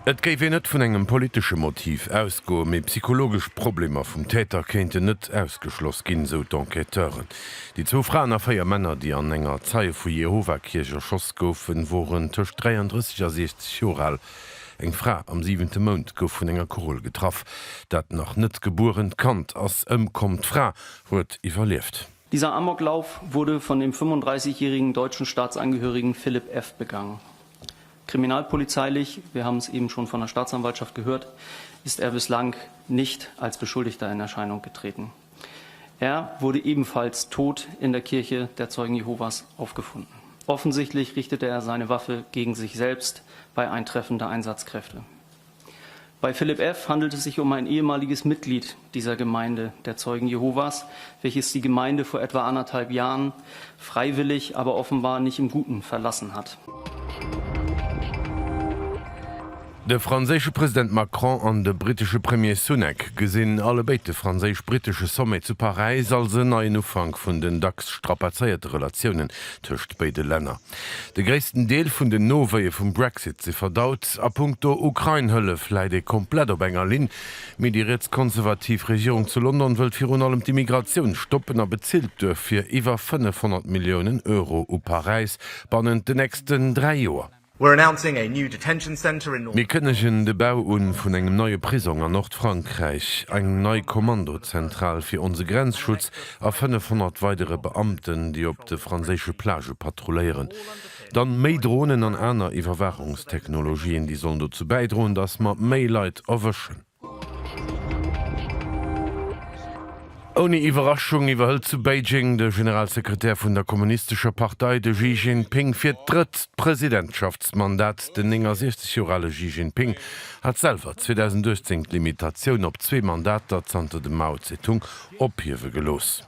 Et géif net vun engem polische Motiv ausgo méi psychologisch Probleme vum Täter kénte net ausgeschloss ginn so d'Enquêteuren. Die 2 Frauen a 4 Männer, die an enger Zeie vu Jehova-Kircher schoss goufen, woren tech 33 a 60 Joral. Eng Fra am 7. Mond gouf vun enger Korol getraff, dat nach net geboren Kant ass kommt Fra huet iwwerlieft. Dieser Amoklauf wurde von dem 35-jährigen deutschen Staatsangehörigen Philipp F. begangen. Kriminalpolizeilich, wir haben es eben schon von der Staatsanwaltschaft gehört, ist er bislang nicht als Beschuldigter in Erscheinung getreten. Er wurde ebenfalls tot in der Kirche der Zeugen Jehovas aufgefunden. Offensichtlich richtete er seine Waffe gegen sich selbst bei Eintreffen der Einsatzkräfte. Bei Philipp F. handelt es sich um ein ehemaliges Mitglied dieser Gemeinde der Zeugen Jehovas, welches die Gemeinde vor etwa 1,5 Jahren freiwillig, aber offenbar nicht im Guten verlassen hat. Der franzésche Präsident Macron an de britische Premier Sunak gesinn alle beite franséisch-britische Sommet zu Paris als en neuen Ufang vun den dacks strapazeierte Relationen töcht beide Länder. De gréisten Deel vun den Noweie vum Brexit se verdaut a puncto Ukraine-Hëlle leide komplett op enger Lin, mit die rechtskonservativ Regierung zu London wëlt fir allem die Migration stoppen a bezielt durch fir iwwer 500 Millionen Euro u Paris bannen de nächsten 3 Joer. We're announcing a new detention center in Wir kënnegen de Bau vun engem neue Prison an Nordfrankreich, eng neue Kommandozentral fir onze Grenzschutz a 500 weitere Beamten, die op de franzésche Plage patrouillieren. Dann méi Drohnen an einer Iwerwachungstechnologien, die sollen dazu beidrohen, dass man méi Leiit erwëschen. Ohne Überraschung iwwerhëll zu Beijing de Generalsekretär vun der Kommunistischer Partei de Xi Jinping fir d'rett Präsidentschaftsmandat den 60-jorale Xi Jinping hat selber 2010 Limitationun op 2 Mandater zanter de Mao Zedong ophiewe gelos.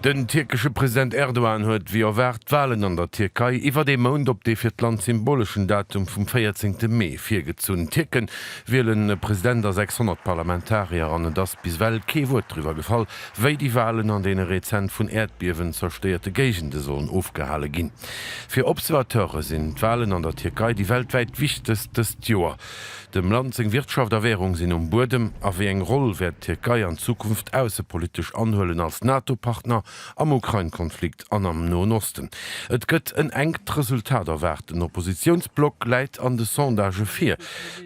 Den türkische Präsident Erdogan huet wie erwert Wahlen an der Türkei iwwer dem Mond op de fir d Land symbolischen Datum vum 14. Mai virgezun. Türken wählen Präsident der 600 Parlamentarier an das bis well keewur drüber gefall, wéi die Wahlen an dene Rezent vun Erdbiewen zersteierte Gegende sollen aufgehalle ginn. Für Observateure sind Wahlen an der Türkei die weltweit wichtigstes Joer. Dem Land seg Wirtschaft der Währung sinn Bodem, a wie eng Roll werd Türkei an Zukunft außenpolitisch anhöllen als NATO-Partner am Ukraine-Konflikt an am Nahen Osten. Et gëtt en engt Resultat erwert. Den Oppositionsblock leit an de Sondage 4.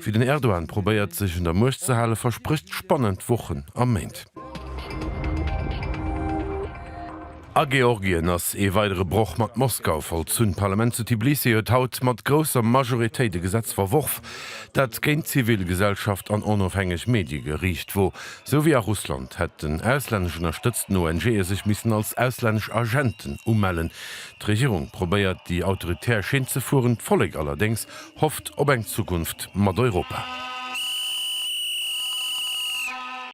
Für den Erdogan probiert sich in der Muchtzehalle verspricht spannend Wochen am Maint. A Georgien ass weitere Broch mat Moskau vollzun Parlament zu Tbilisi huet haut mat grosser Majoritéit de Gesetz verworf, dat géint Zivilgesellschaft an onofhängig Medi gericht, wo, so wie a Russland hätten ausländschen erstützten ONG sich missen als ausländsch Agenten ummellen. D'Regierung probéiert die autoritär Schien ze fuhren, volleg allerdings hofft op eng Zukunft mat Europa.